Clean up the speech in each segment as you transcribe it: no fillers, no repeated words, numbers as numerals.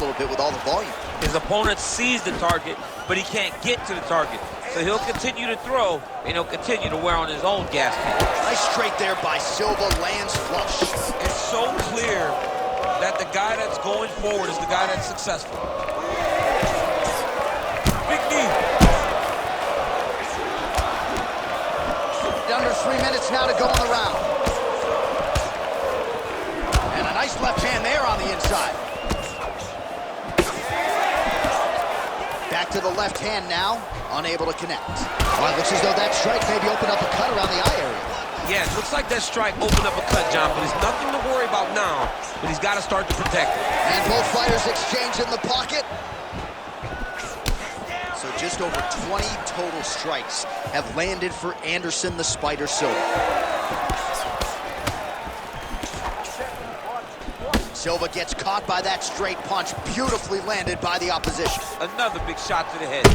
a little bit with all the volume. His opponent sees the target, but he can't get to the target. So he'll continue to throw, and he'll continue to wear on his own gas tank. Nice straight there by Silva, lands flush. It's so clear that the guy that's going forward is the guy that's successful. Big knee. Under 3 minutes now to go in the round. And a nice left hand there on the inside. Back to the left hand now, unable to connect. Well, it looks as though that strike maybe opened up a cut around the eye area. Yeah, it looks like that strike opened up a cut, John, but it's nothing to worry about now, but he's got to start to protect it. And both fighters exchange in the pocket. So just over 20 total strikes have landed for Anderson the Spider Silva. Silva gets caught by that straight punch, beautifully landed by the opposition. Another big shot to the head. He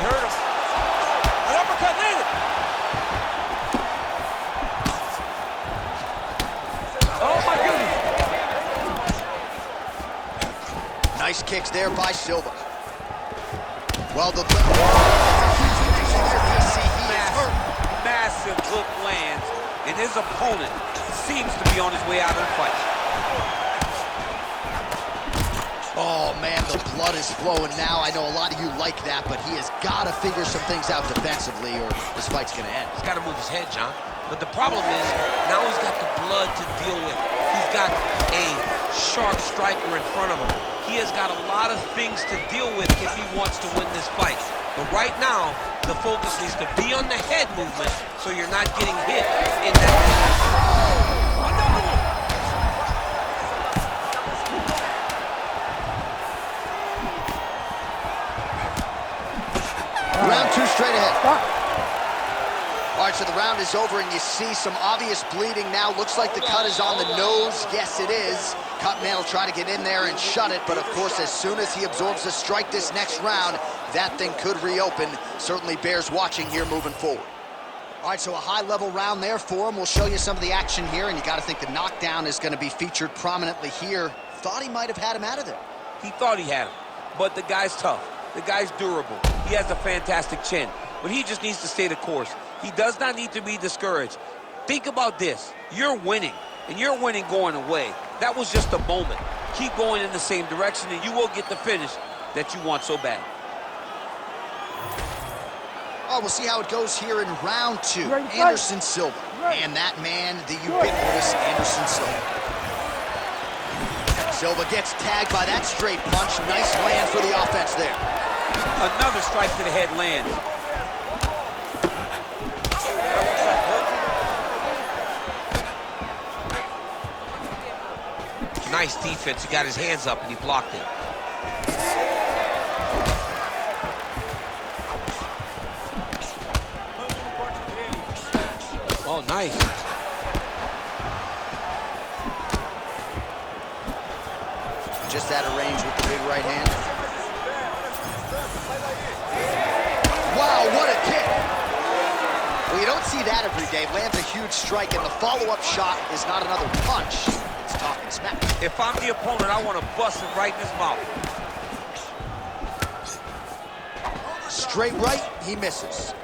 hurt him. An uppercut landed. Oh my goodness. Nice kicks there by Silva. Well, the massive hook lands, and his opponent seems to be on his way out of the fight. Oh, man, the blood is flowing now. I know a lot of you like that, but he has got to figure some things out defensively or this fight's going to end. He's got to move his head, John. But the problem is, now he's got the blood to deal with. He's got a sharp striker in front of him. He has got a lot of things to deal with if he wants to win this fight. But right now, the focus needs to be on the head movement so you're not getting hit in that. Round two straight ahead. All right, so the round is over, and you see some obvious bleeding now. Looks like the cut is on the nose. Yes, it is. Cutman will try to get in there and shut it, but of course, as soon as he absorbs a strike this next round, that thing could reopen. Certainly bears watching here moving forward. All right, so a high-level round there for him. We'll show you some of the action here, and you got to think the knockdown is going to be featured prominently here. Thought he might have had him out of there. He thought he had him, but the guy's tough. The guy's durable. He has a fantastic chin, but he just needs to stay the course. He does not need to be discouraged. Think about this. You're winning, and you're winning going away. That was just a moment. Keep going in the same direction, and you will get the finish that you want so bad. Oh, we'll see how it goes here in round two. Anderson Silva. And that man, the ubiquitous Anderson Silva. Silva gets tagged by that straight punch. Nice land for the offense there. Another strike to the head lands. Nice defense. He got his hands up and he blocked it. Oh, nice. Just out of range with the big right hand. Wow, what a kick. Well, you don't see that every day. Lands a huge strike, and the follow-up shot is not another punch. It's talking smack. If I'm the opponent, I want to bust him right in his mouth. Straight right, he misses.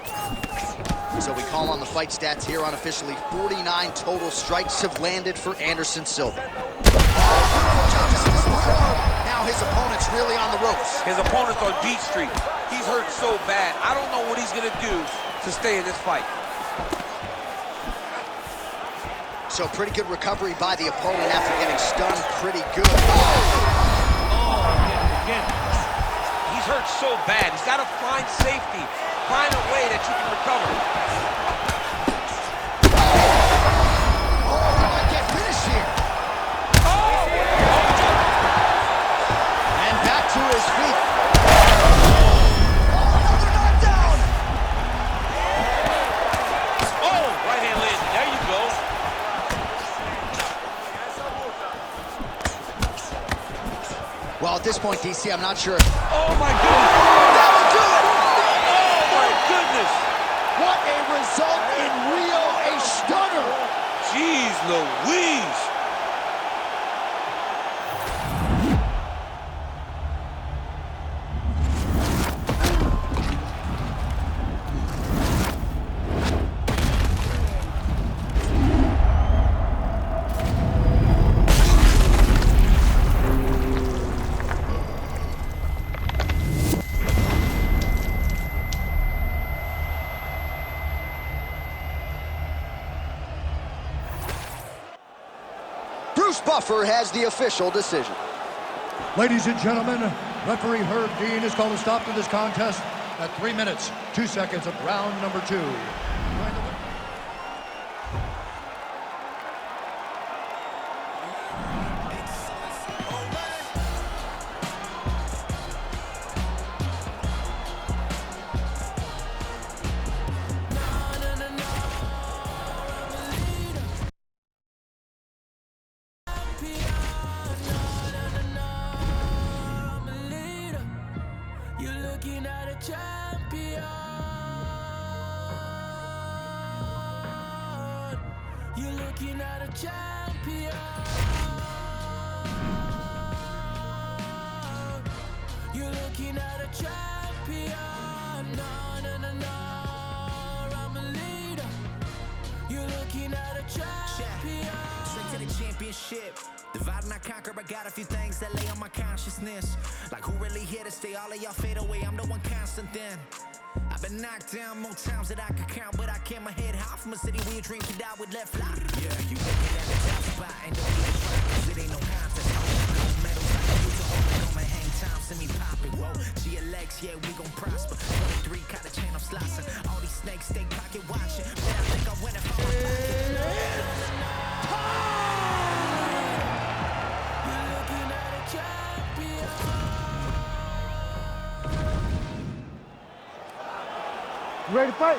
So we call on the fight stats here unofficially. 49 total strikes have landed for Anderson Silva. Now his opponent's really on the ropes. His opponent's on beat street. He's hurt so bad. I don't know what he's going to do to stay in this fight. So pretty good recovery by the opponent after getting stunned pretty good. Again. He's hurt so bad. He's got to find safety. Find a way that you can recover. Oh, he might get finished here. And back to his feet. Another knockdown. Oh, right hand landed. There you go. Well, at this point, DC, I'm not sure if... Oh, my goodness. That will do it. My goodness. What a result in Rio, a stunner. Jeez Louise. Crawford has the official decision. Ladies and gentlemen, referee Herb Dean has called a stop to this contest at 3 minutes, 2 seconds of round number 2. You're looking at a champion. You're looking at a champion. No, no, no, no. I'm a leader. You're looking at a champion. Straight to the championship. Divide and I conquer. I got a few things that lay on my consciousness. Like who really here to stay? All of y'all fade away. I'm the one constant then. I've been knocked down more times that I could count, but I kept my head high from a city where your dream could die with left fly. Yeah, you looking at the top spot and don't even try, cause it ain't no contest. Gold medals like you to Oklahoma, hang time, send me poppin'. Whoa, GLX, yeah, we gon' prosper. 23, caught a chain, I'm slicing. All these snakes, stay pocket watching, but I think I win it for my You're looking at a champion. Ready to fight?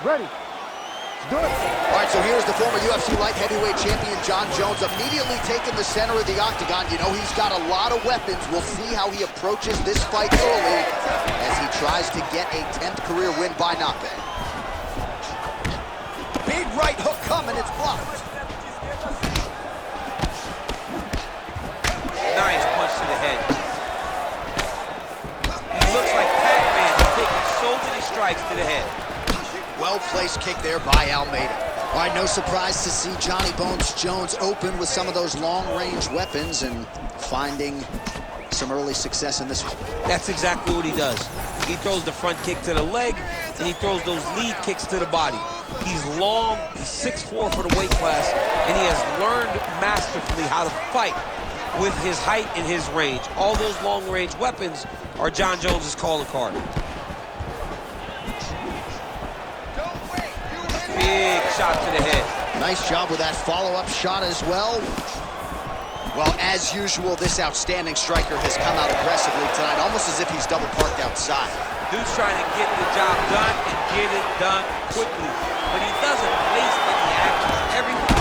Ready. Let's do it. All right, so here's the former UFC light heavyweight champion, Jon Jones, immediately taking the center of the octagon. You know, he's got a lot of weapons. We'll see how he approaches this fight early as he tries to get a 10th career win by knockdown. Big right hook coming, it's blocked. Nice punch to the head. He looks like Pac-Man. He's taking so many strikes to the head. Well-placed kick there by Almeida. All right, no surprise to see Johnny Bones Jones open with some of those long-range weapons and finding some early success in this one. That's exactly what he does. He throws the front kick to the leg, and he throws those lead kicks to the body. He's long, he's 6'4" for the weight class, and he has learned masterfully how to fight with his height and his range. All those long-range weapons are Jon Jones's calling card. Big shot to the head. Nice job with that follow-up shot as well. Well, as usual, this outstanding striker has come out aggressively tonight, almost as if he's double parked outside. Dude's trying to get the job done and get it done quickly, but he doesn't waste any action. Everything.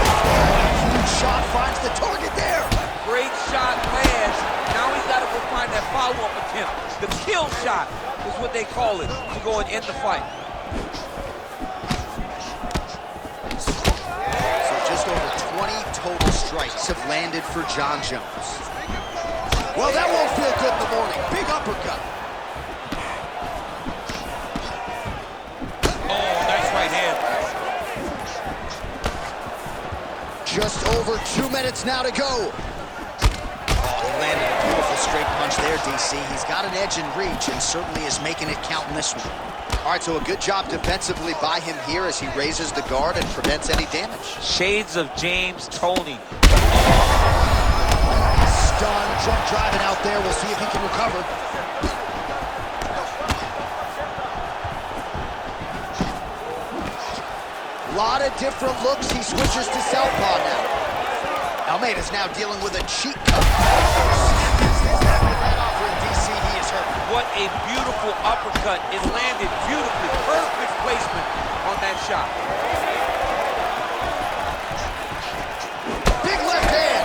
Huge shot finds the target there. Great shot lands. Now he's got to go find that follow-up attempt. The kill shot is what they call it to go and end the fight. So just over 20 total strikes have landed for Jon Jones. Well, that won't feel good in the morning. Big uppercut. Oh, nice right hand. Just over 2 minutes now to go. Oh, he landed a beautiful straight punch there, DC. He's got an edge in reach and certainly is making it count in this one. All right, so a good job defensively by him here as he raises the guard and prevents any damage. Shades of James Toney. Stunned, jump driving out there. We'll see if he can recover. A lot of different looks. He switches to southpaw now. Almeida's now dealing with a cheek cut. He is hurt. What a beautiful uppercut. It landed beautifully. Perfect placement on that shot. Big left hand.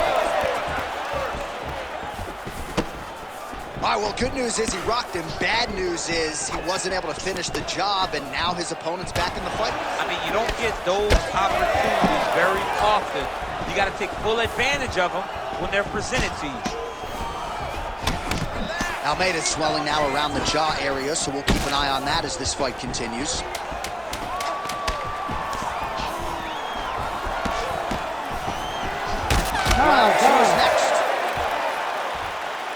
All right, well, good news is he rocked him. Bad news is he wasn't able to finish the job, and now his opponent's back in the fight. I mean, you don't get those opportunities very often. You got to take full advantage of them when they're presented to you. Almeida's swelling now around the jaw area, so we'll keep an eye on that as this fight continues. Round two is next.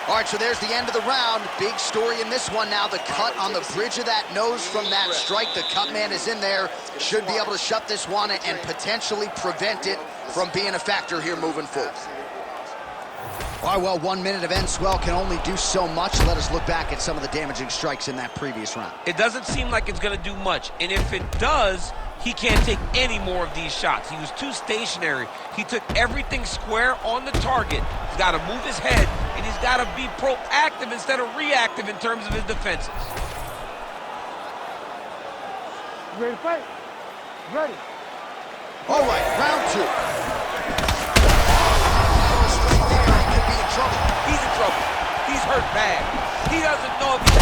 All right, so there's the end of the round. Big story in this one now. The cut on the bridge of that nose from that strike. The cut man is in there. Should be able to shut this one and potentially prevent it from being a factor here moving forward. All right, well, 1 minute of end swell can only do so much. Let us look back at some of the damaging strikes in that previous round. It doesn't seem like it's going to do much, and if it does, he can't take any more of these shots. He was too stationary. He took everything square on the target. He's got to move his head, and he's got to be proactive instead of reactive in terms of his defenses. You ready to fight? Ready. All right, round 2. He's in trouble. He's hurt bad. He doesn't know if he's...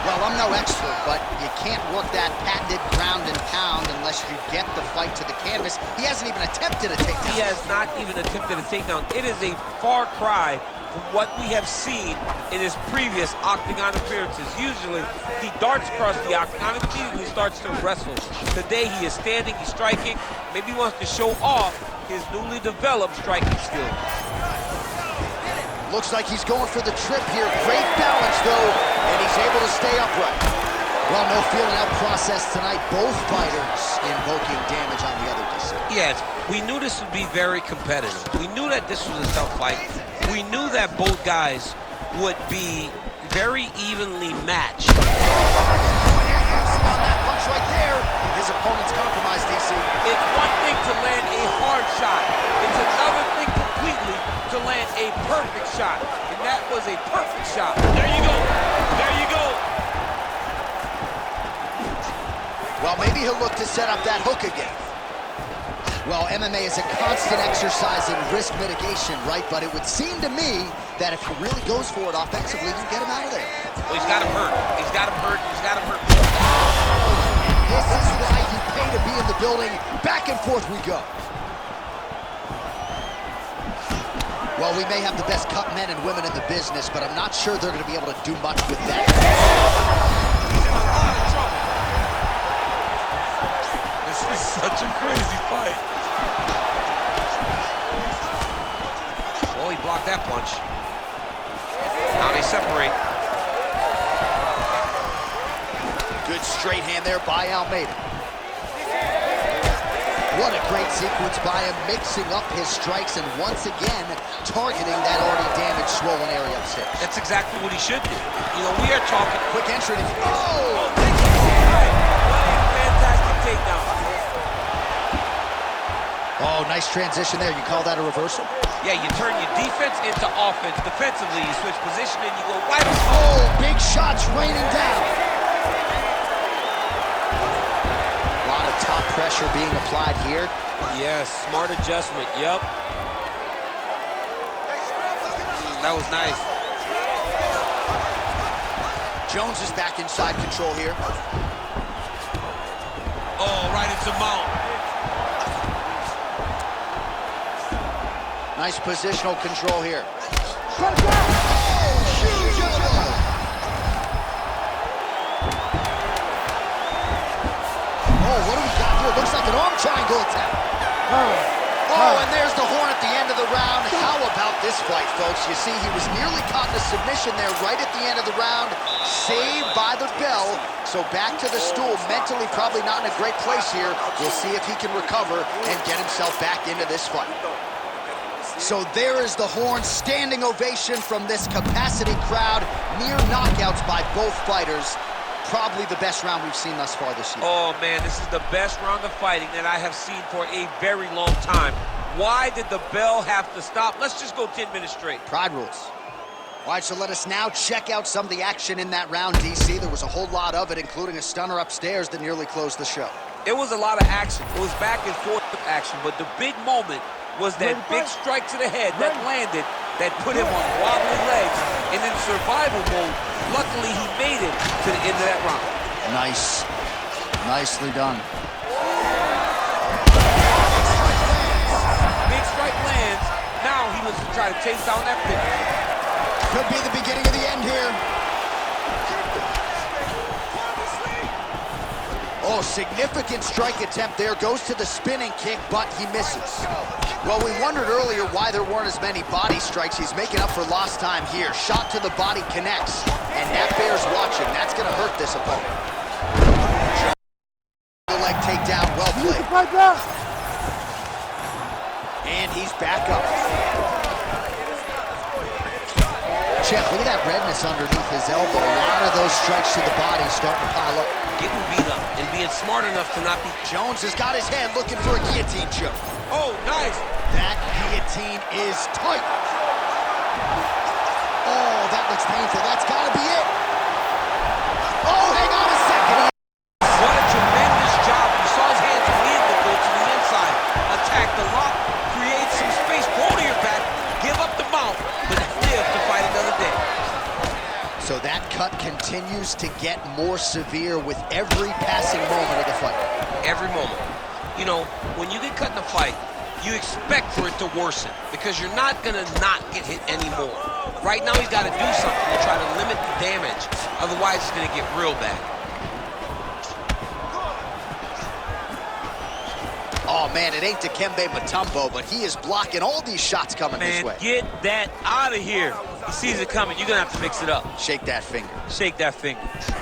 Well, I'm no expert, but you can't work that patented ground and pound unless you get the fight to the canvas. He hasn't even attempted a takedown. He has not even attempted a takedown. It is a far cry from what we have seen in his previous octagon appearances. Usually, he darts across the octagon and immediately starts to wrestle. Today, he is standing, he's striking. Maybe he wants to show off his newly developed striking skills. Looks like he's going for the trip here. Great balance, though, and he's able to stay upright. Well, no feeling out process tonight. Both fighters invoking damage on the other DC. Yes, we knew this would be very competitive. We knew that this was a tough fight. We knew that both guys would be very evenly matched. On that punch right there, his opponent's compromised, DC. It's one thing to land a hard shot. It's another thing completely to land a perfect shot. And that was a perfect shot. There you go. There you go. Well, maybe he'll look to set up that hook again. Well, MMA is a constant exercise in risk mitigation, right? But it would seem to me that if he really goes for it offensively, you get him out of there. Well, he's got him hurt. He's got him hurt. He's got him hurt. This is why you pay to be in the building. Back and forth we go. Well, we may have the best cut men and women in the business, but I'm not sure they're going to be able to do much with that. He's in a lot of trouble. This is such a crazy fight. Well, he blocked that punch. Now they separate. Good straight hand there by Almeida. What a great sequence by him, mixing up his strikes and once again targeting that already damaged, swollen area of his hips. That's exactly what he should do. You know, we are talking... Quick entry. Oh! What a fantastic takedown. Oh, nice transition there. You call that a reversal? Yeah, you turn your defense into offense. Defensively, you switch position and you go right on. Oh, big shots raining down. A lot of top pressure being applied here. Yes, smart adjustment, yep. That was nice. Jones is back inside control here. Oh, right into mount. Nice positional control here. Shut it down. Huge elbow. Oh, what do we got here? Looks like an arm triangle attack. Oh, and there's the horn at the end of the round. How about this fight, folks? You see, he was nearly caught in a submission there right at the end of the round. Saved by the bell. So back to the stool. Mentally probably not in a great place here. We'll see if he can recover and get himself back into this fight. So there is the horn. Standing ovation from this capacity crowd. Near knockouts by both fighters. Probably the best round we've seen thus far this year. Oh, man, this is the best round of fighting that I have seen for a very long time. Why did the bell have to stop? Let's just go 10 minutes straight. Pride rules. All right, so let us now check out some of the action in that round, DC. There was a whole lot of it, including a stunner upstairs that nearly closed the show. It was a lot of action. It was back and forth action, but the big moment was that big strike to the head that landed, that put him on wobbly legs, and in survival mode, luckily he made it to the end of that round. Nice. Nicely done. Big strike lands. Now he looks to try to chase down that finish. Could be the beginning of the end here. Oh, significant strike attempt there. Goes to the spinning kick, but he misses. Well, we wondered earlier why there weren't as many body strikes. He's making up for lost time here. Shot to the body connects, and that bears watching. That's going to hurt this opponent. The leg takedown, well played. And he's back up. Champ, look at that redness underneath his elbow. A lot of those strikes to the body starting to pile up. Getting beat up and being smart enough to not be... Jones has got his hand looking for a guillotine choke. Oh, nice. That guillotine is tight. Oh, that looks painful. That's got to be it. Oh, hang on a second. What a tremendous job. You saw his hands immediately go to the inside. Attack the lock, create some space, go to your back, give up the mount, but live to fight another day. So that cut continues to get more severe with every passing moment of the fight. Every moment. You know, when you get cut in a fight, you expect for it to worsen because you're not going to not get hit anymore. Right now, he's got to do something to try to limit the damage. Otherwise, it's going to get real bad. Oh, man, it ain't Dikembe Mutombo, but he is blocking all these shots coming his way. Man, get that out of here. He sees it coming. You're going to have to mix it up. Shake that finger. Shake that finger. Play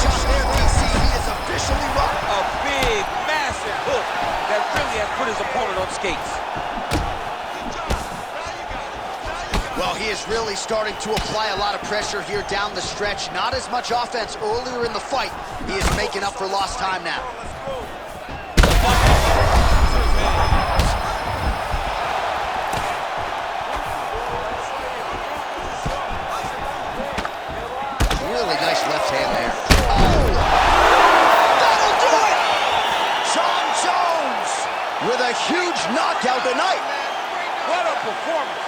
shot there, DC. He is officially rocked. A big, massive hook that really has put his opponent on skates. Well, he is really starting to apply a lot of pressure here down the stretch. Not as much offense earlier in the fight. He is making up for lost time now. Really nice left hand there. Oh! That'll do it! John Jones with a huge knockout tonight. What a performance.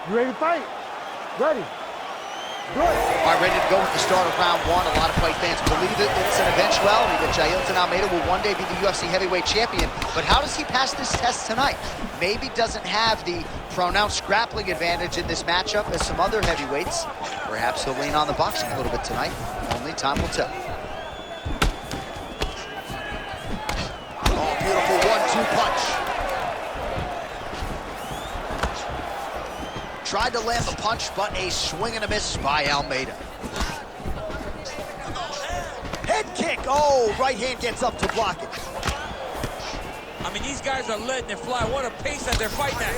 You ready to fight? Ready. Good. All right, ready to go with the start of round one. A lot of fight fans believe it. It's an eventuality that Jailton Almeida will one day be the UFC heavyweight champion. But how does he pass this test tonight? Maybe doesn't have the pronounced grappling advantage in this matchup as some other heavyweights. Perhaps he'll lean on the boxing a little bit tonight. Only time will tell. Oh, beautiful 1-2 punch. Tried to land the punch, but a swing and a miss by Almeida. Head kick. Oh, right hand gets up to block it. I mean, these guys are letting it fly. What a pace that they're fighting at.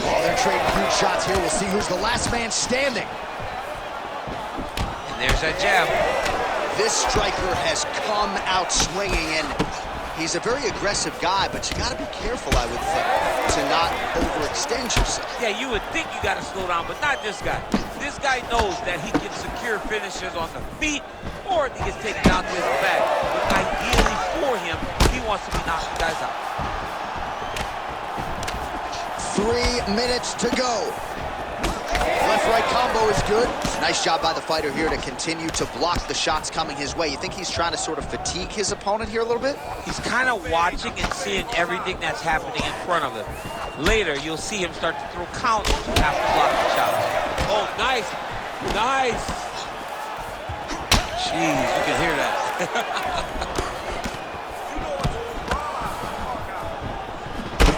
Oh, they're trading huge shots here. We'll see who's the last man standing. And there's that jab. This striker has come out swinging, and he's a very aggressive guy, but you got to be careful, I would think, to not overextend yourself. Yeah, you would think you got to slow down, but not this guy. This guy knows that he can secure finishes on the feet, or he gets taken down to his back. But ideally for him, he wants to be knocking guys out. 3 minutes to go. Left-right combo is good. Nice job by the fighter here to continue to block the shots coming his way. You think he's trying to sort of fatigue his opponent here a little bit? He's kind of watching and seeing everything that's happening in front of him. Later, you'll see him start to throw counters after blocking shots. Oh, nice. Nice. Jeez, you can hear that.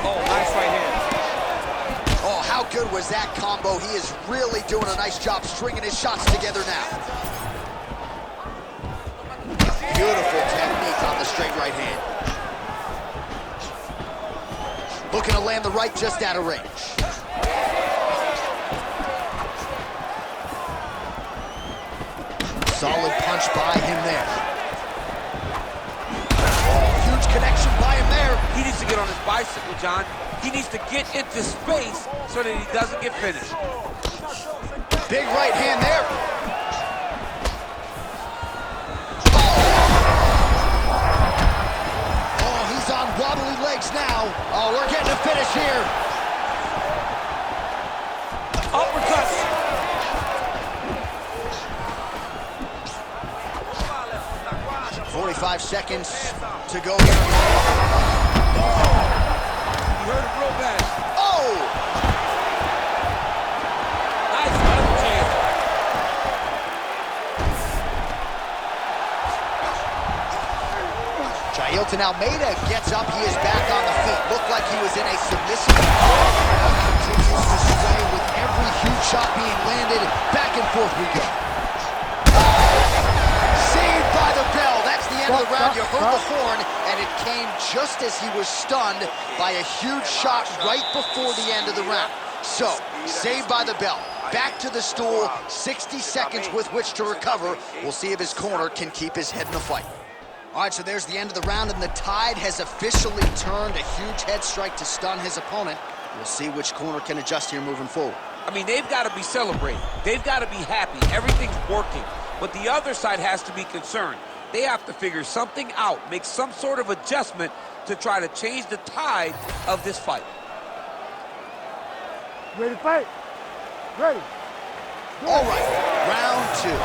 Oh, nice right hand. Oh, how good was that combo? He is really doing a nice job stringing his shots together now. Beautiful technique on the straight right hand. Looking to land the right just out of range. Solid punch by him there. Huge connection by him there. He needs to get on his bicycle, John. He needs to get into space so that he doesn't get finished. Big right hand there. Oh, he's on wobbly legs now. Oh, we're getting a finish here. Uppercuts. 45 seconds to go here. You heard it real bad. Oh! Nice left jab. Jailton Almeida gets up. He is back on the feet. Looked like he was in a submissive. Continues to sway with every huge shot being landed. Back and forth we go. Saved by the bell. That's the end of the round. You heard the horn, and it came just as he was stunned by a huge shot right before the end of the round. So, saved by the bell. Back to the stool. 60 seconds with which to recover. We'll see if his corner can keep his head in the fight. All right, so there's the end of the round, and the tide has officially turned. A huge head strike to stun his opponent. We'll see which corner can adjust here moving forward. I mean, they've got to be celebrating. They've got to be happy. Everything's working. But the other side has to be concerned. They have to figure something out, make some sort of adjustment to try to change the tide of this fight. Ready to fight? Ready. All right, round two.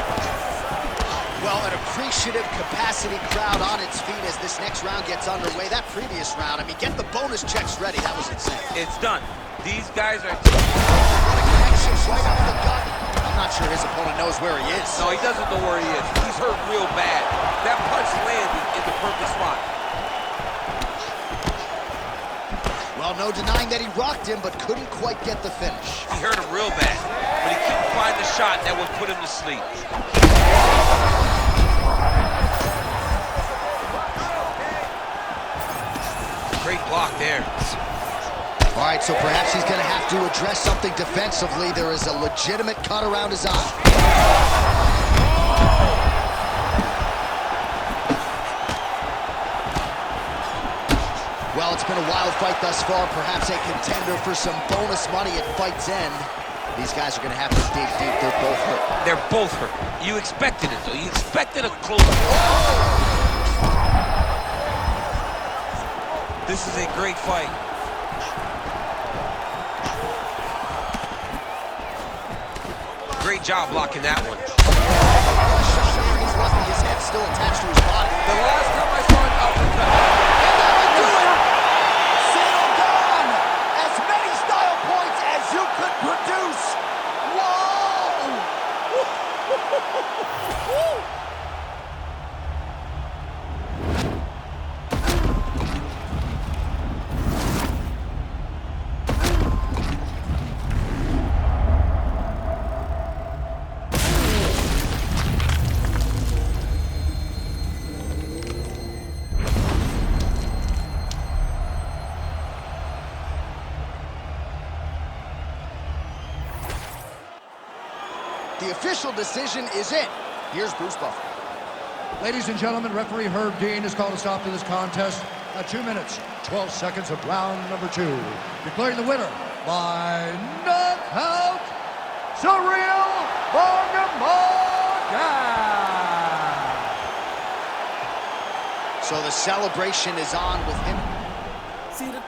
Well, an appreciative capacity crowd on its feet as this next round gets underway. That previous round, I mean, get the bonus checks ready. That was insane. It's done. These guys are... What a connection right up the gut. I'm not sure his opponent knows where he is. No, he doesn't know where he is. He's hurt real bad. That punch landed in the perfect spot. Well, no denying that he rocked him, but couldn't quite get the finish. He hurt him real bad, but he couldn't find the shot that would put him to sleep. Great block there. All right, so perhaps he's going to have to address something defensively. There is a legitimate cut around his eye. Well, it's been a wild fight thus far. Perhaps a contender for some bonus money at fight's end. These guys are going to have to dig deep. They're both hurt. They're both hurt. You expected it, though. You expected a close. This is a great fight. Great job blocking that one. He's lucky his head's still attached to his body. The last time I saw an uppercut. And that would do it! Saddle gone! As many style points as you could produce! Whoa! The official decision is in. Here's Bruce Buffer. Ladies and gentlemen, referee Herb Dean has called a stop to this contest at 2 minutes, 12 seconds of round number 2. Declaring the winner by knockout, Cyril Bongamonga. So the celebration is on with him. See the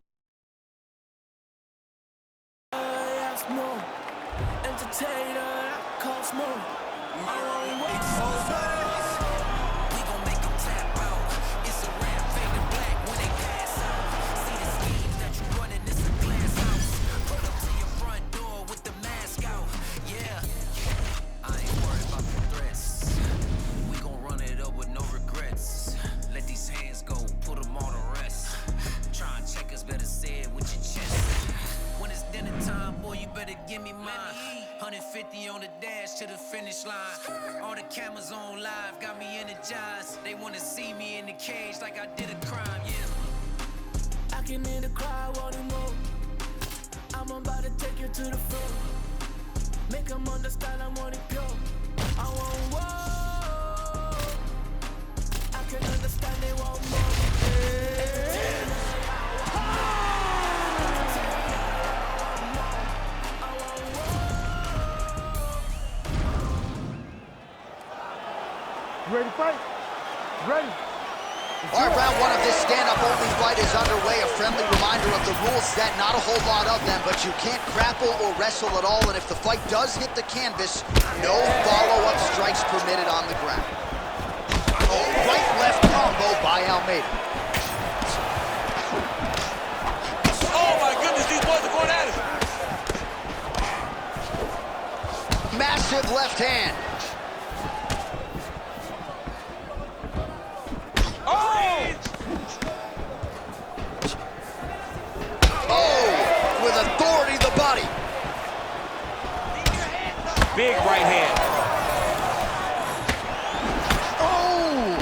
ask more. Entertainer, cost more. We gon' make them tap out. It's a rap, fade to black when they pass out. See the schemes that you running, it's a glass house. Pull up to your front door with the mask out. Yeah, I ain't worried about the threats. We gon' run it up with no regrets. Let these hands go, put them on the rest. Try and check us, better say it with your chest. When it's dinner time, boy, you better give me mine. 150 on the dash to the finish line. All the cameras on live got me energized. They wanna see me in the cage like I did a crime, yeah. I can hear the crowd wanting more. I'm about to take you to the floor. Make them understand I want it pure. I want war. You ready to fight? You ready? All right, round one of this stand-up only fight is underway. A friendly reminder of the rules set, not a whole lot of them, but you can't grapple or wrestle at all, and if the fight does hit the canvas, no follow-up strikes permitted on the ground. Oh, right-left combo by Almeida. Oh my goodness, these boys are going at it. Massive left hand. Oh, with authority, the body. Big right hand. Oh!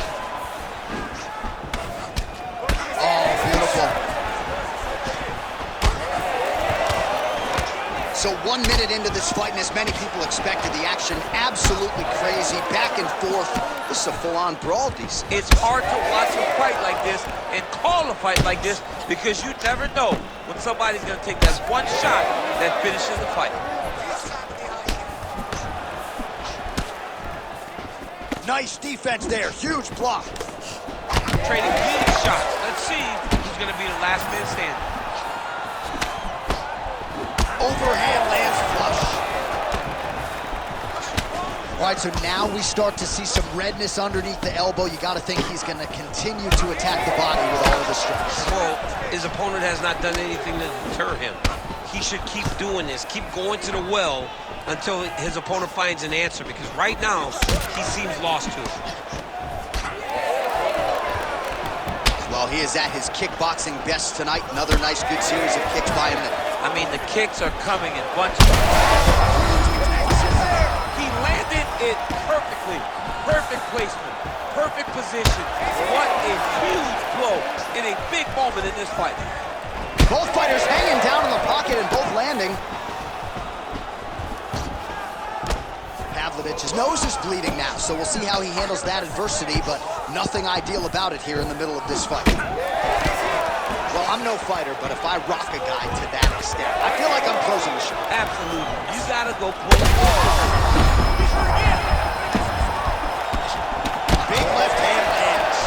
Oh, beautiful. So 1 minute into this fight, and as many people expected, the action absolutely crazy, back and forth. This is a full-on brawl, DC. It's hard to watch a fight like this and call a fight like this because you never know when somebody's going to take that one shot that finishes the fight. Nice defense there, huge block. Trading huge shots. Let's see who's going to be the last man standing. Overhand lands flush. All right, so now we start to see some redness underneath the elbow. You got to think he's going to continue to attack the body with all of the strikes. Well, his opponent has not done anything to deter him. He should keep doing this, keep going to the well until his opponent finds an answer, because right now, he seems lost to it. Well, he is at his kickboxing best tonight. Another nice, good series of kicks by him. I mean, the kicks are coming in bunches. He landed it perfectly. Perfect placement, perfect position. What a huge blow in a big moment in this fight. Both fighters hanging down in the pocket and both landing. Pavlovich's nose is bleeding now, so we'll see how he handles that adversity, but nothing ideal about it here in the middle of this fight. Well, I'm no fighter, but if I rock a guy to that extent, I feel like I'm closing the show. Absolutely. You gotta go pull it. Big left hand lands.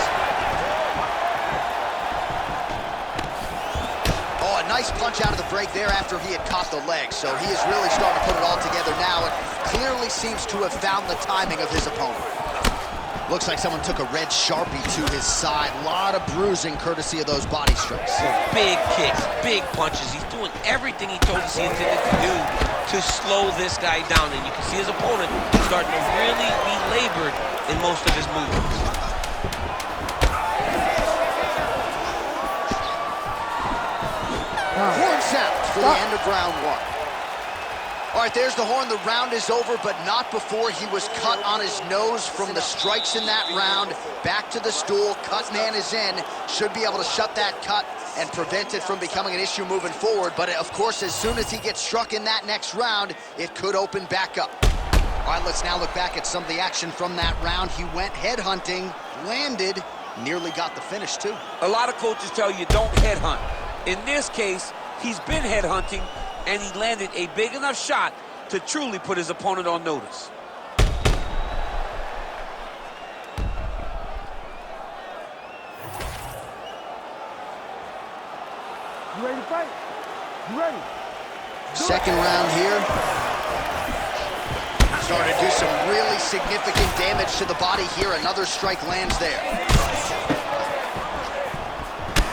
Oh, a nice punch out of the break there after he had caught the leg, so he is really starting to put it all together now and clearly seems to have found the timing of his opponent. Looks like someone took a red Sharpie to his side. A lot of bruising courtesy of those body strikes. Big kicks, big punches. He's doing everything he told us he intended to do to slow this guy down. And you can see his opponent starting to really be labored in most of his movements. Horn sound for the end of round one. All right, there's the horn. The round is over, but not before he was cut on his nose from the strikes in that round. Back to the stool. Cut man is in. Should be able to shut that cut and prevent it from becoming an issue moving forward. But, of course, as soon as he gets struck in that next round, it could open back up. All right, let's now look back at some of the action from that round. He went headhunting, landed, nearly got the finish, too. A lot of coaches tell you don't headhunt. In this case, he's been headhunting, and he landed a big enough shot to truly put his opponent on notice. You ready to fight? You ready? Second round here. Starting to do some really significant damage to the body here. Another strike lands there.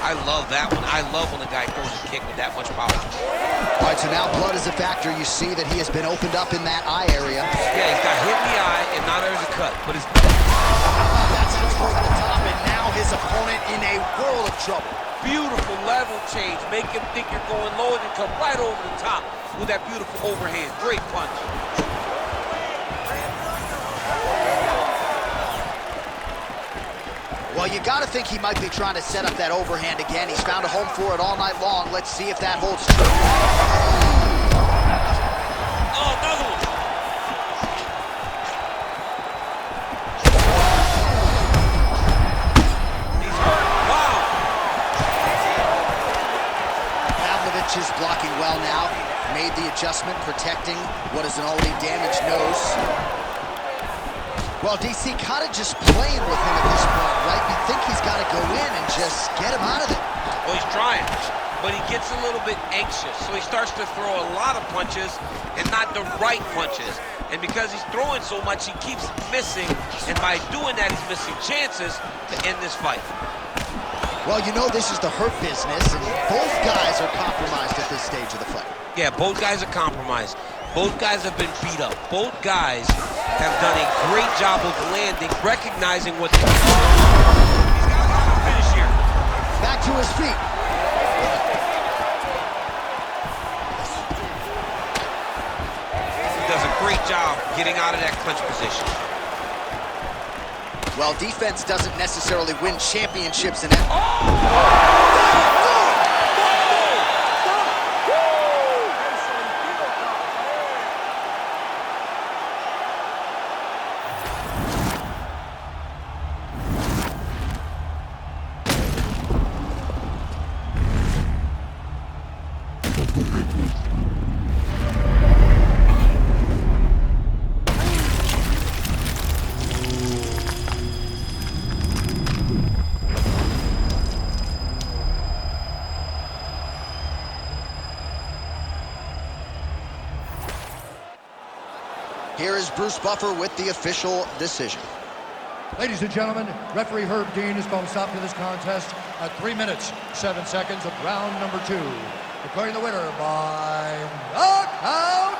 I love that one. I love when a guy throws a kick with that much power. All right, so now blood is a factor. You see that he has been opened up in that eye area. Yeah, he's got hit in the eye, and now there's a cut. But it's... That's just over the top, and now his opponent in a world of trouble. Beautiful level change. Make him think you're going low, and then come right over the top with that beautiful overhand. Great punch. Well, you got to think he might be trying to set up that overhand again. He's found a home for it all night long. Let's see if that holds true. Oh, another one. He's hurt. Wow. Pavlovich is blocking well now. Made the adjustment, protecting what is an already damaged nose. Well, DC kind of just playing with him at this point, right? You think he's got to go in and just get him out of there. Well, he's trying, but he gets a little bit anxious, so he starts to throw a lot of punches and not the right punches. And because he's throwing so much, he keeps missing, and by doing that, he's missing chances to end this fight. Well, you know this is the hurt business, and both guys are compromised at this stage of the fight. Yeah, both guys are compromised. Both guys have been beat up. Both guys have done a great job of landing, recognizing what he's got to finish here. Back to his feet. He does a great job getting out of that clinch position. Well, defense doesn't necessarily win championships in that. Here is Bruce Buffer with the official decision. Ladies and gentlemen, referee Herb Dean has called a stop to this contest at 3 minutes, 7 seconds of round number 2. Declaring the winner by knockout,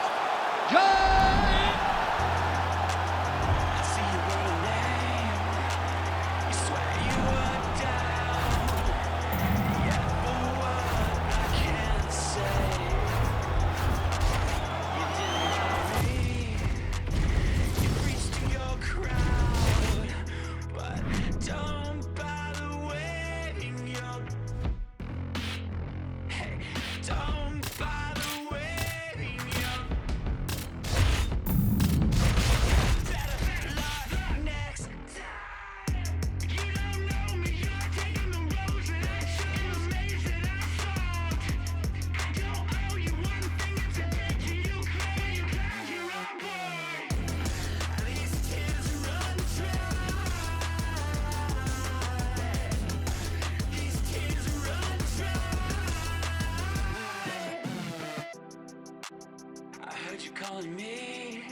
calling me.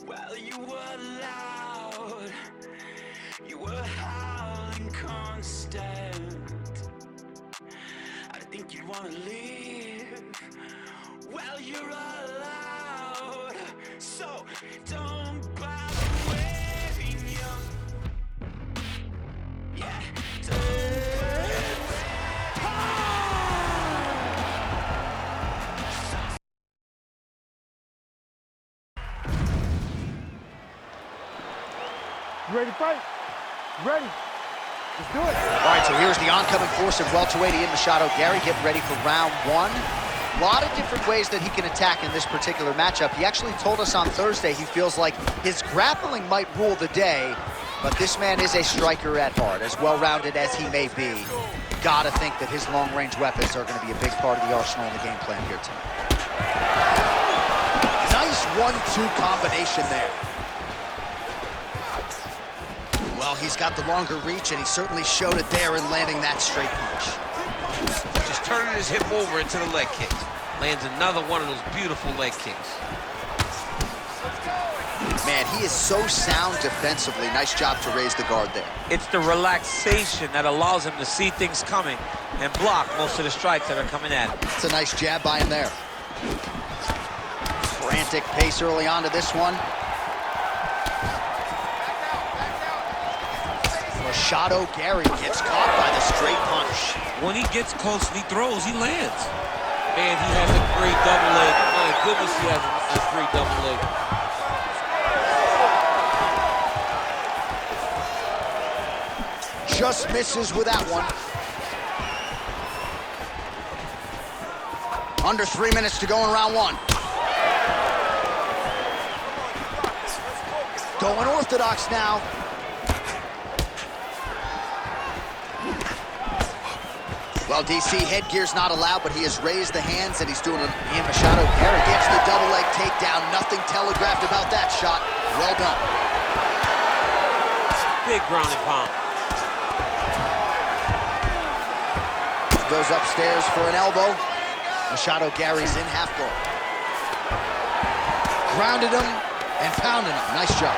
Well, you were loud, you were howling constant. I think you'd wanna leave. Well, you're allowed, so don't bother waiting. Yeah, You ready to fight? You ready? Let's do it. All right, so here's the oncoming force of welterweight Ian Machado. Gary getting ready for round 1. A lot of different ways that he can attack in this particular matchup. He actually told us on Thursday he feels like his grappling might rule the day, but this man is a striker at heart. As well-rounded as he may be, gotta think that his long-range weapons are gonna be a big part of the arsenal in the game plan here tonight. Nice 1-2 combination there. Well, he's got the longer reach, and he certainly showed it there in landing that straight punch. Just turning his hip over into the leg kick. Lands another one of those beautiful leg kicks. Man, he is so sound defensively. Nice job to raise the guard there. It's the relaxation that allows him to see things coming and block most of the strikes that are coming at him. It's a nice jab by him there. Frantic pace early on to this one. Machado Gary gets caught by the straight punch. When he gets close and he throws, he lands. Man, he has a great double leg. My goodness, he has a great double leg. Just misses with that one. Under 3 minutes to go in round 1. Going orthodox now. Well, DC, headgear's not allowed, but he has raised the hands, and he's doing an Ian Machado. Gary gets the double leg takedown. Nothing telegraphed about that shot. Well done. Big ground and pound. Goes upstairs for an elbow. Machado Gary's in half guard. Grounded him and pounded him. Nice job.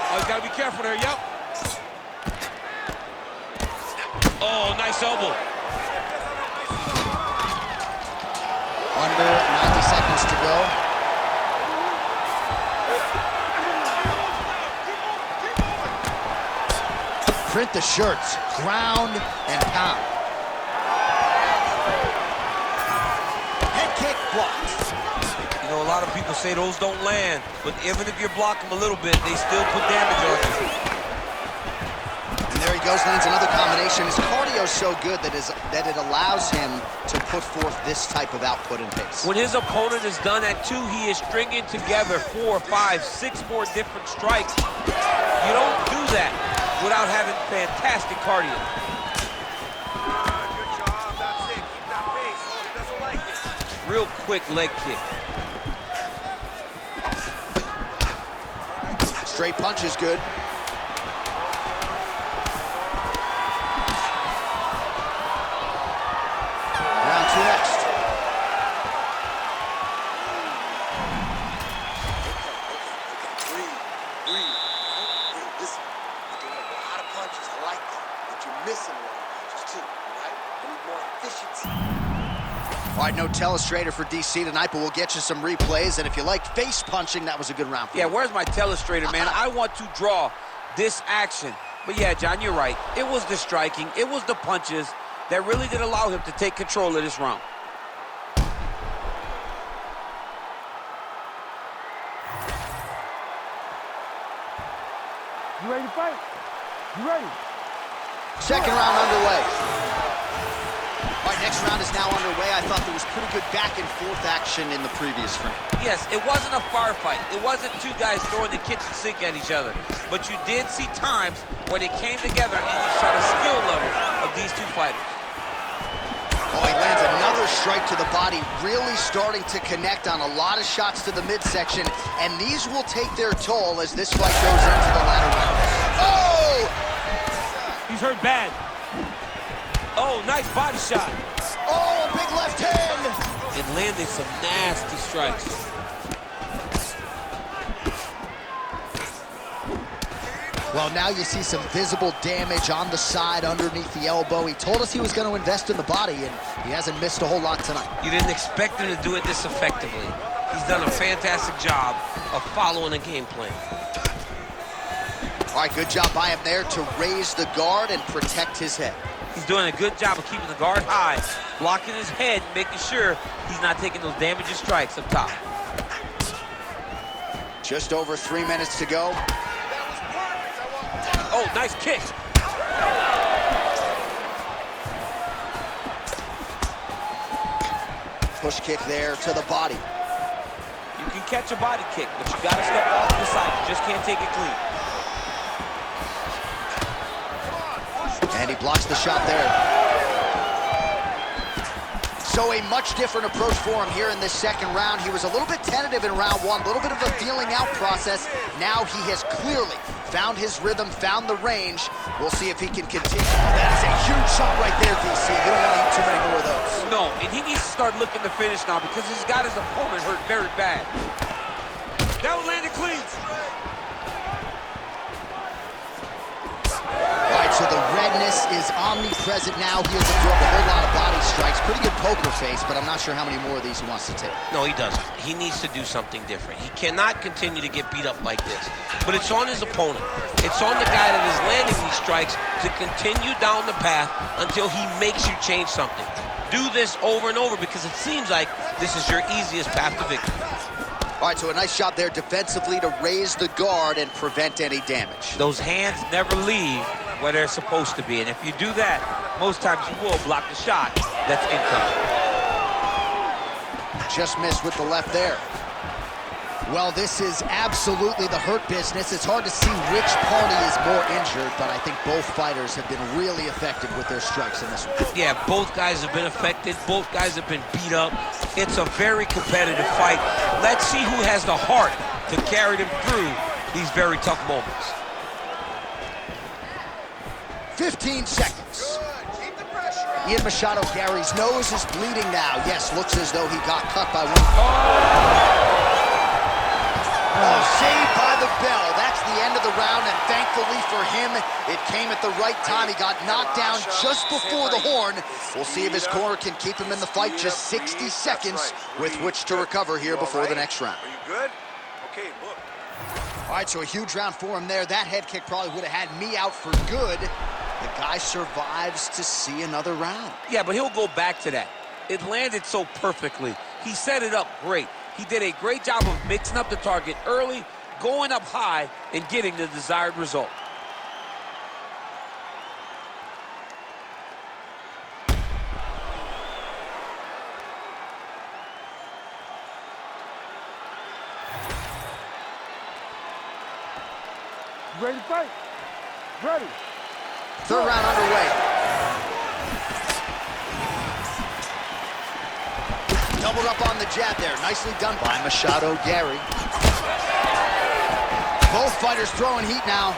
Oh, you gotta be careful there, yep. Oh, nice elbow. Under 90 seconds to go. Print the shirts, ground and pound. Head kick blocked. You know, a lot of people say those don't land, but even if you block them a little bit, they still put damage on you. And there he goes, lands another combination. His cardio's so good that it allows him to put forth this type of output and pace. When his opponent is done at 2, he is stringing together 4, 5, 6 more different strikes. You don't do that without having fantastic cardio. Good job, that's it. Keep that pace. Oh, he doesn't like it. Real quick leg kick. Straight punch is good. Round 2 next. Breathe. Listen, you're doing a lot of punches. I like that. But you're missing a lot of punches too, right? You need more efficiency. All right, no telestrator for DC tonight, but we'll get you some replays. And if you like face punching, that was a good round for Yeah, you. where's my telestrator, man? I want to draw this action. But yeah, John, you're right. It was the striking, it was the punches that really did allow him to take control of this round. You ready to fight? You ready? Second round underway. All right, next round is now underway. I thought there was pretty good back and forth action in the previous round. Yes, it wasn't a firefight. It wasn't two guys throwing the kitchen sink at each other. But you did see times where they came together and you saw the skill level of these two fighters. Oh, he lands another strike to the body, really starting to connect on a lot of shots to the midsection, and these will take their toll as this fight goes into the latter rounds. Oh! He's hurt bad. Oh, nice body shot. Oh, a big left hand! It landed some nasty strikes. Well, now you see some visible damage on the side underneath the elbow. He told us he was going to invest in the body, and he hasn't missed a whole lot tonight. You didn't expect him to do it this effectively. He's done a fantastic job of following a game plan. All right, good job by him there to raise the guard and protect his head. He's doing a good job of keeping the guard high, blocking his head, making sure he's not taking those damaging strikes up top. Just over 3 minutes to go. Oh, nice kick. Push kick there to the body. You can catch a body kick, but you gotta step off to the side. You just can't take it clean. And he blocks the shot there. So a much different approach for him here in this second round. He was a little bit tentative in round 1, a little bit of a feeling out process. Now he has clearly found his rhythm, found the range. We'll see if he can continue. Oh, that is a huge shot right there, DC. You don't want to eat too many more of those. No, and he needs to start looking to finish now because he's got his opponent hurt very bad. That was landed clean. All right, so the redness is omnipresent now. He has absorbed a whole lot of body strikes. Pretty good poker face, but I'm not sure how many more of these he wants to take. No, he doesn't. He needs to do something different. He cannot continue to get beat up like this. But it's on his opponent. It's on the guy that is landing these strikes to continue down the path until he makes you change something. Do this over and over because it seems like this is your easiest path to victory. All right, so a nice job there defensively to raise the guard and prevent any damage. Those hands never leave where they're supposed to be. And if you do that, most times you will block the shot that's incoming. Just missed with the left there. Well, this is absolutely the hurt business. It's hard to see which party is more injured, but I think both fighters have been really effective with their strikes in this one. Yeah, both guys have been affected. Both guys have been beat up. It's a very competitive fight. Let's see who has the heart to carry them through these very tough moments. 15 seconds. Ian Machado Gary's nose is bleeding now. Yes, looks as though he got cut by one. Oh, saved by the bell. That's the end of the round, and thankfully for him, it came at the right time. He got knocked down just before the horn. We'll see if his corner can keep him in the fight. Just 60 seconds with which to recover here before the next round. Are you good? Okay, look. All right, so a huge round for him there. That head kick probably would have had me out for good. The guy survives to see another round. Yeah, but he'll go back to that. It landed so perfectly. He set it up great. He did a great job of mixing up the target early, going up high, and getting the desired result. Ready to fight? Ready. Third round underway. Doubled up on the jab there. Nicely done by Machado Gary. Both fighters throwing heat now.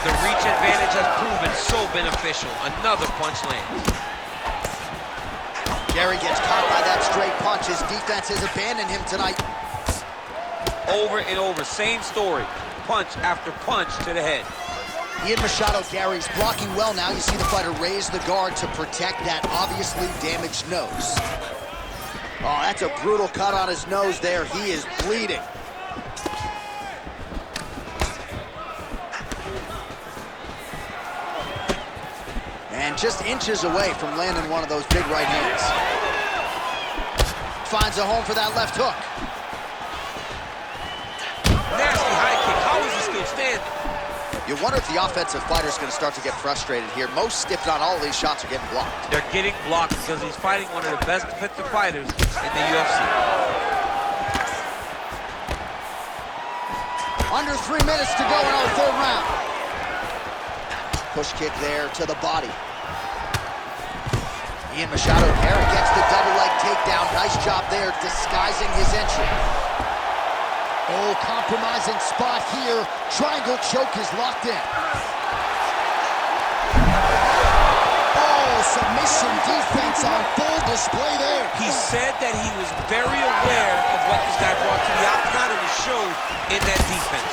The reach advantage has proven so beneficial. Another punch lands. Gary gets caught by that straight punch. His defense has abandoned him tonight. Over and over, same story. Punch after punch to the head. Ian Machado Gary's blocking well now. You see the fighter raise the guard to protect that obviously damaged nose. Oh, that's a brutal cut on his nose there. He is bleeding. And just inches away from landing one of those big right hands. Finds a home for that left hook. Nasty high kick. How is he still standing? You wonder if the offensive fighter's going to start to get frustrated here. Most, if not all, of these shots are getting blocked. They're getting blocked because he's fighting one of the best defensive fighters in the UFC. Under 3 minutes to go in our third round. Push kick there to the body. Ian Machado Gary gets the double leg takedown. Nice job there disguising his entry. Oh, compromising spot here. Triangle choke is locked in. Oh, submission defense on full display there. He said that he was very aware of what this guy brought to the octagon, and it showed in that defense.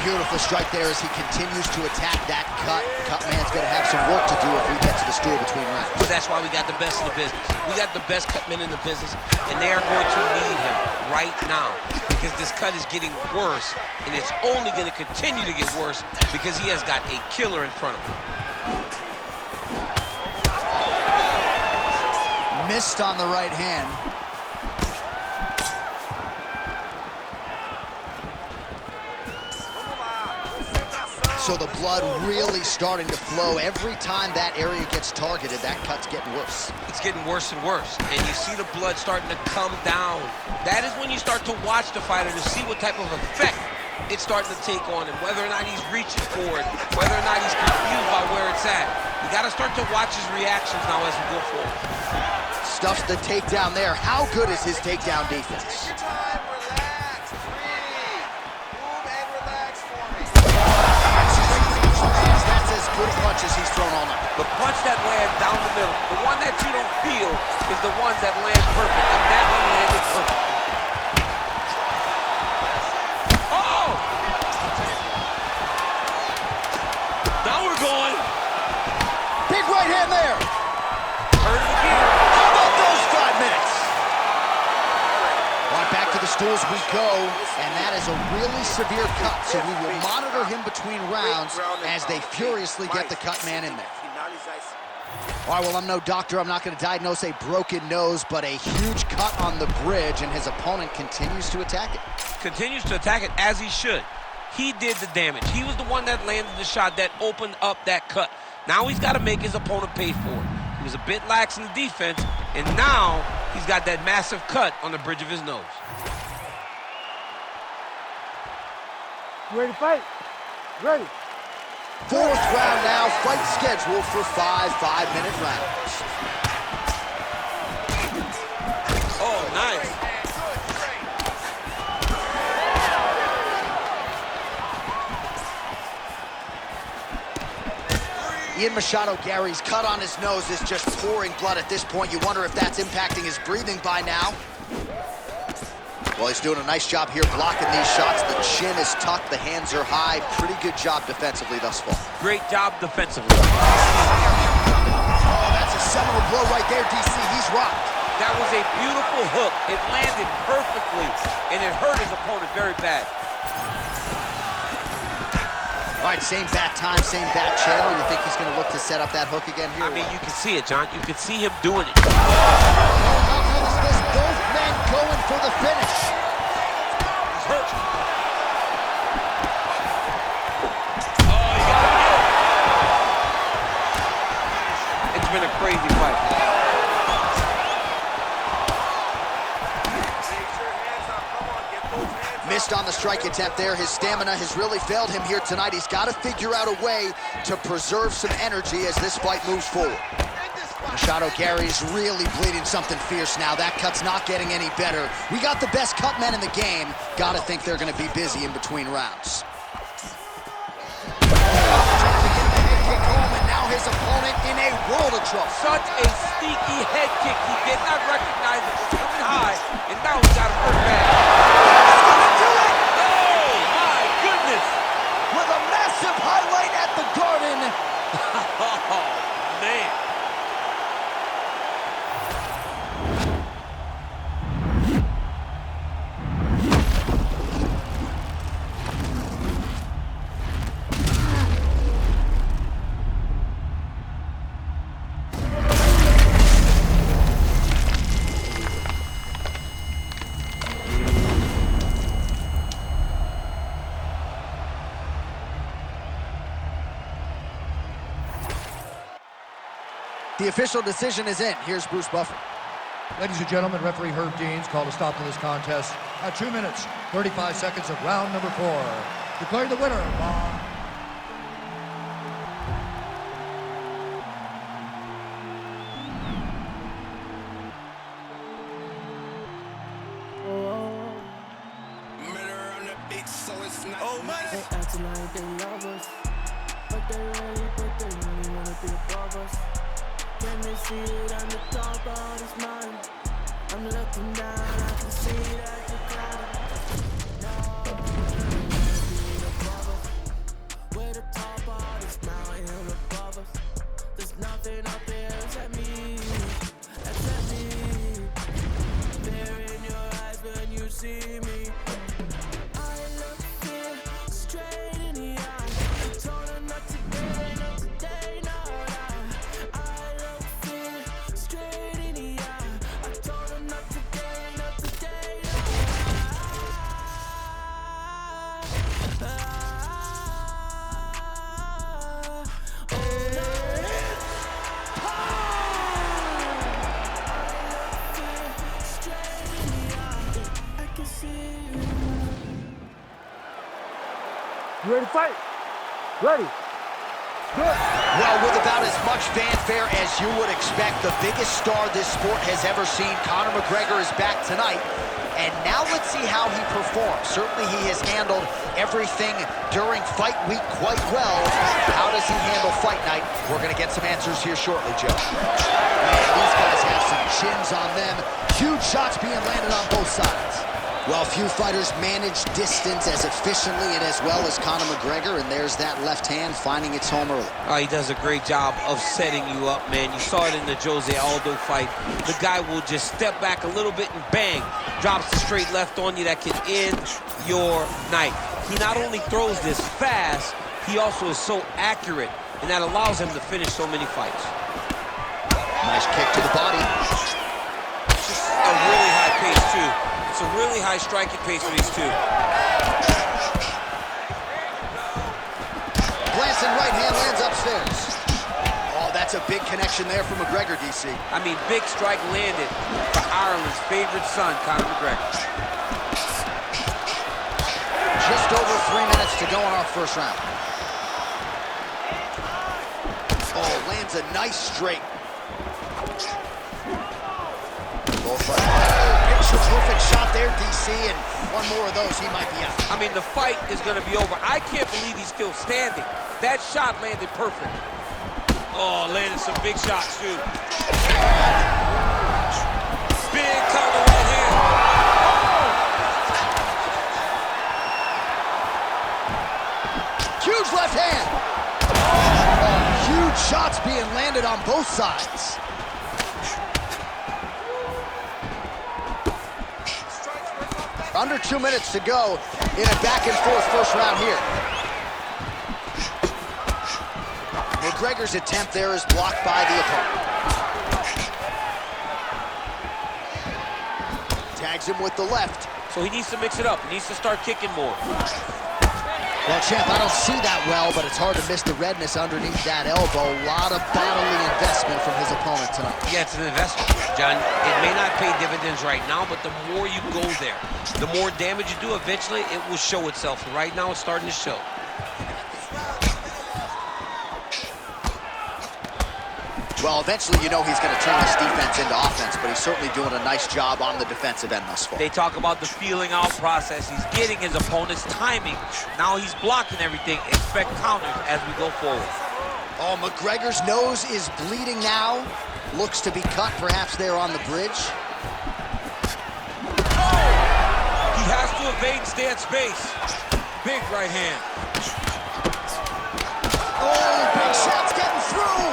Beautiful strike there as he continues to attack that cut. Cut man's going to have some work to do if we get to the stool between rounds. But that's why we got the best in the business. We got the best cut men in the business, and they are going to need him right now because this cut is getting worse, and it's only going to continue to get worse because he has got a killer in front of him. Missed on the right hand. So the blood really starting to flow. Every time that area gets targeted, that cut's getting worse. It's getting worse and worse, and you see the blood starting to come down. That is when you start to watch the fighter to see what type of effect it's starting to take on him, whether or not he's reaching for it, whether or not he's confused by where it's at. You got to start to watch his reactions now as we go forward. Stuffs the takedown there. How good is his takedown defense? Take your time, relax, breathe. Move and relax for me. That's as good a punch as he's thrown all night. The punch that lands down the middle, the one that you don't feel, is the ones that land perfect, and that one landed perfect. Oh! Now we're going. Big right hand there. Heard it again. How about those 5 minutes? Right, back to the stools we go, and that is a really severe cut, so we will monitor him between rounds as they furiously get the cut man in there. All right, well, I'm no doctor. I'm not going to diagnose a broken nose, but a huge cut on the bridge, and his opponent continues to attack it. Continues to attack it as he should. He did the damage. He was the one that landed the shot that opened up that cut. Now he's got to make his opponent pay for it. He was a bit lax in the defense, and now he's got that massive cut on the bridge of his nose. You ready to fight? Ready. Fourth round now, fight scheduled for 5 5-minute rounds. Oh, nice. Ian Machado Gary's cut on his nose is just pouring blood at this point. You wonder if that's impacting his breathing by now. Well, he's doing a nice job here blocking these shots. The chin is tucked, the hands are high. Pretty good job defensively thus far. Great job defensively. Oh, that's a seminal blow right there, DC. He's rocked. That was a beautiful hook. It landed perfectly, and it hurt his opponent very bad. All right, same bat time, same bat channel. You think he's going to look to set up that hook again here? I mean, you can see it, John. You can see him doing it. How good is this? Both men going for the finish. He's hurt. Oh, you got him. It's been a crazy fight. Missed on the strike attempt there. His stamina has really failed him here tonight. He's got to figure out a way to preserve some energy as this fight moves forward. Machado Gary's really bleeding something fierce now. That cut's not getting any better. We got the best cut men in the game. Got to think they're going to be busy in between rounds. Trying to get the head kick home, and now his opponent in a world of trouble. Such a sneaky head kick. He did not recognize it was coming high, and now he's got a hurt back. With a massive highlight at the Garden. Oh, man. The official decision is in. Here's Bruce Buffer. Ladies and gentlemen, referee Herb Dean's called a stop to this contest at 2 minutes, 35 seconds of round number 4. Declaring the winner by... They acting like they love us, but they really wanna be above us. Can they see it on the top of his mind? I'm looking down, I can see that you're crying. No, be above us. We're the top of this mountain above us. There's nothing up there except me, except me. There in your eyes when you see me. I look fear straight in the eye. I told her not today, not today, no. I look fear straight in the eye. I told her not today, not today, I can see you. You ready to fight? Ready. Good. Well, with about as much fanfare as you would expect, the biggest star this sport has ever seen, Conor McGregor, is back tonight. And now let's see how he performs. Certainly he has handled everything during fight week quite well. How does he handle fight night? We're going to get some answers here shortly, Joe. Man, these guys have some chins on them. Huge shots being landed on both sides. Well, few fighters manage distance as efficiently and as well as Conor McGregor, and there's that left hand finding its home early. Oh, he does a great job of setting you up, man. You saw it in the Jose Aldo fight. The guy will just step back a little bit and bang, drops the straight left on you that can end your night. He not only throws this fast, he also is so accurate, and that allows him to finish so many fights. Nice kick to the body. Just a really high pace, too. It's a really high striking pace for these two. Glancing right hand lands upstairs. Oh, that's a big connection there from McGregor, DC. I mean, big strike landed for Ireland's favorite son, Conor McGregor. Just over 3 minutes to go in our first round. lands a nice straight. Picture-perfect shot there, DC, and one more of those, he might be out. I mean, the fight is going to be over. I can't believe he's still standing. That shot landed perfect. Oh, landed some big shots, too. Big counter right here. Huge left hand. Oh, huge shots being landed on both sides. Under 2 minutes to go in a back-and-forth first round here. McGregor's attempt there is blocked by the opponent. Tags him with the left. So he needs to mix it up. He needs to start kicking more. Well, champ, I don't see that well, but it's hard to miss the redness underneath that elbow. A lot of bodily investment from his opponent tonight. Yeah, it's an investment, John. It may not pay dividends right now, but the more you go there, the more damage you do, eventually it will show itself. Right now, it's starting to show. Well, eventually you know he's going to turn this defense into offense, but he's certainly doing a nice job on the defensive end thus far. They talk about the feeling out process. He's getting his opponent's timing. Now he's blocking everything. Expect counters as we go forward. Oh, McGregor's nose is bleeding now. Looks to be cut perhaps there on the bridge. He has to evade and stay at space. Big right hand. Oh, big shots getting through.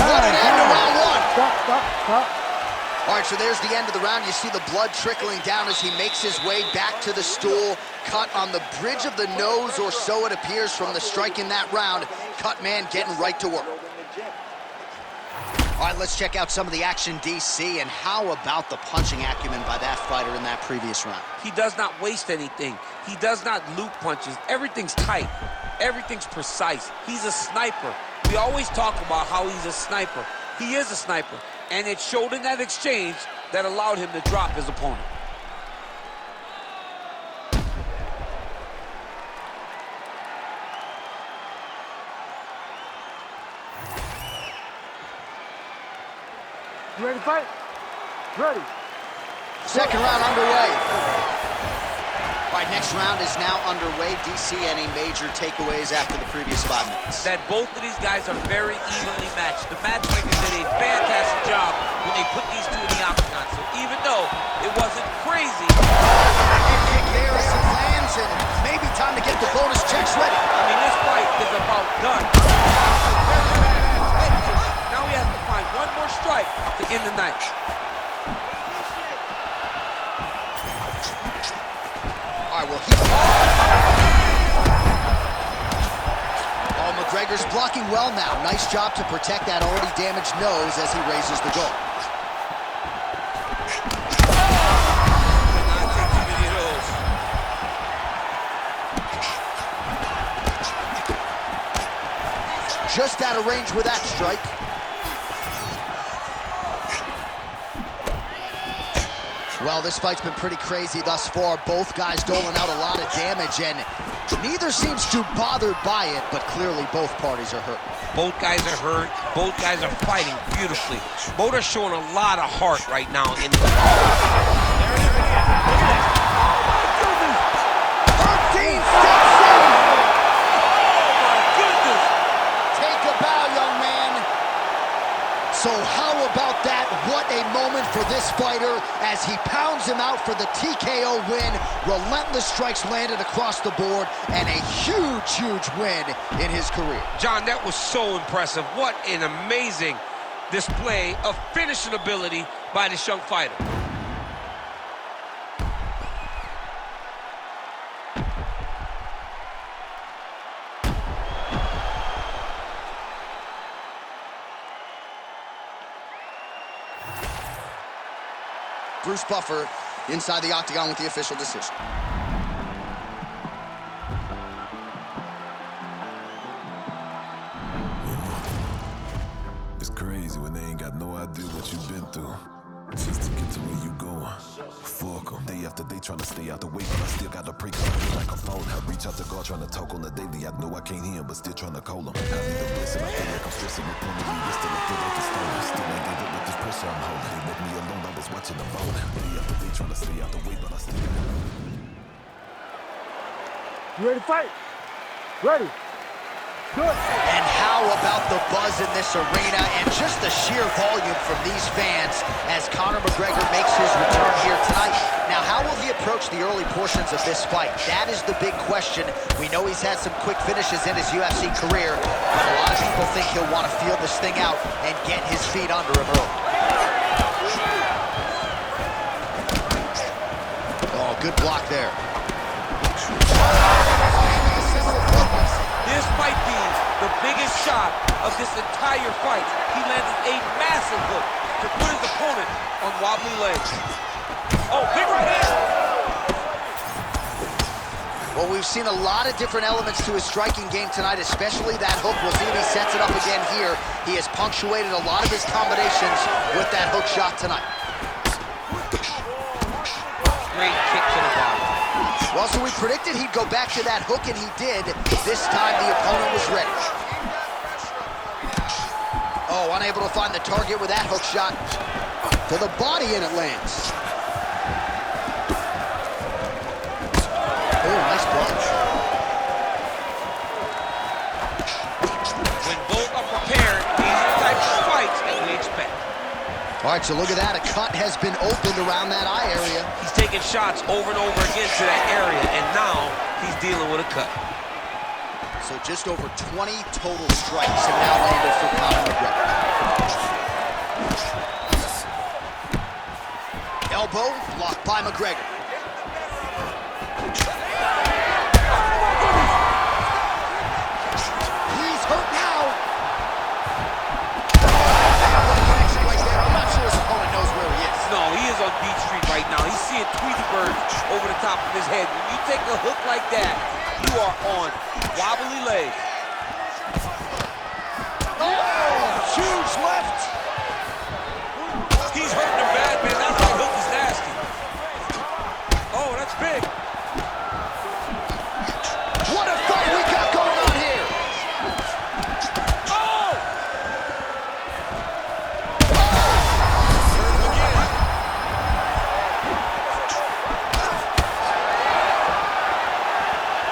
What an end to round one. Stop. All right, so there's the end of the round. You see the blood trickling down as he makes his way back to the stool. Cut on the bridge of the nose, or so it appears from the strike in that round. Cut man getting right to work. All right, let's check out some of the action, DC, and how about the punching acumen by that fighter in that previous round? He does not waste anything. He does not loop punches. Everything's tight. Everything's precise. He's a sniper. We always talk about how he's a sniper. He is a sniper, and it showed in that exchange that allowed him to drop his opponent. You ready to fight? Ready. Second round underway. All right, next round is now underway. DC, any major takeaways after the previous 5 minutes? That both of these guys are very evenly matched. The matchmakers did a fantastic job when they put these two in the octagon. So even though it wasn't crazy, Kick there as it lands, and maybe time to get the bonus checks ready. I mean, this fight is about done. Now we have to find one more strike to end the night. All right, well, oh, McGregor's blocking well now. Nice job to protect that already damaged nose as he raises the goal. Just out of range with that strike. Well, this fight's been pretty crazy thus far. Both guys doling out a lot of damage, and neither seems too bothered by it, but clearly both parties are hurt. Both guys are hurt. Both guys are fighting beautifully. Both are showing a lot of heart right now in the 13 steps in. goodness. Take a bow, young man. So how about that? What a moment for this fighter as he pounds him out for the TKO win. Relentless strikes landed across the board, and a huge, huge win in his career. John, that was so impressive. What an amazing display of finishing ability by this young fighter. Bruce Buffer inside the octagon with the official decision. It's crazy when they ain't got no idea what you've been through. Just to get to where you going. Fuck 'em. Day after day trying to stay out the way, but I still got to pray 'cause I feel like I'm falling. I reach out to God trying to talk on the daily. I know I can't hear him, but still trying to call him. I need a blessing. I feel like I'm stressing with one of me. Still I feel like it's stolen. Still ain't gave up with this pressure I'm holding. They left me alone. I was watching them bowling. Day after day trying to stay out the way, but I still got to. You ready to fight? Ready. Good. And how about the buzz in this arena and just the sheer volume from these fans as Conor McGregor makes his return here tonight. Now, how will he approach the early portions of this fight? That is the big question. We know he's had some quick finishes in his UFC career, but a lot of people think he'll want to feel this thing out and get his feet under him early. Oh, good block there. This might be the biggest shot of this entire fight. He landed a massive hook to put his opponent on wobbly legs. Oh, big right hand! Well, we've seen a lot of different elements to his striking game tonight, especially that hook. We'll see if he sets it up again here. He has punctuated a lot of his combinations with that hook shot tonight. Great kick to the body. Well, so we predicted he'd go back to that hook, and he did. This time, the opponent was ready. Oh, unable to find the target with that hook shot. To the body, and it lands. Oh, nice punch. When both are prepared, these are the types of fights that we expect. All right, so look at that. A cut has been opened around that eye area. He's taking shots over and over again to that area, and now he's dealing with a cut. So just over 20 total strikes have now landed for Conor McGregor. Elbow blocked by McGregor. He's hurt now. I'm not sure his opponent knows where he is. No, he is on Beach Street right now. He's seeing Tweety birds over the top of his head. When you take a hook like that, you are on wobbly legs. Oh, huge left. He's hurting him bad, man. That hook is nasty. Oh, that's big. What a fight we got going on here. Oh!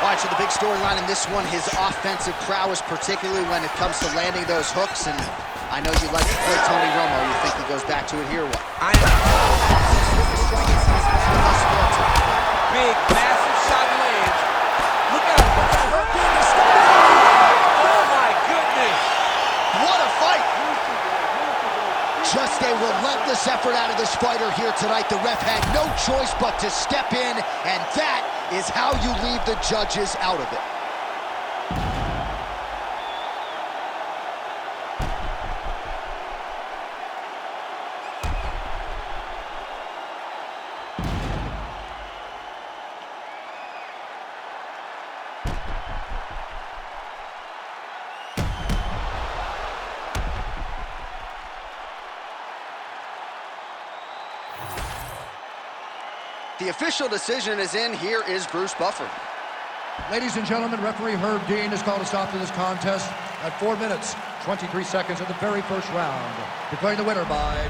All right, so the big storyline in this one, his offensive prowess, particularly when it comes to landing those hooks. And I know you like to play Tony Romo. You think he goes back to it here? What? Big, massive shot lands. Look at him. Oh, my goodness. What a fight! Just a relentless effort out of this fighter here tonight. The ref had no choice but to step in, and that is how you leave the judges out of it. The official decision is in. Here is Bruce Buffer. Ladies and gentlemen, referee Herb Dean has called a stop to this contest at 4 minutes, 23 seconds of the very first round. Declaring the winner by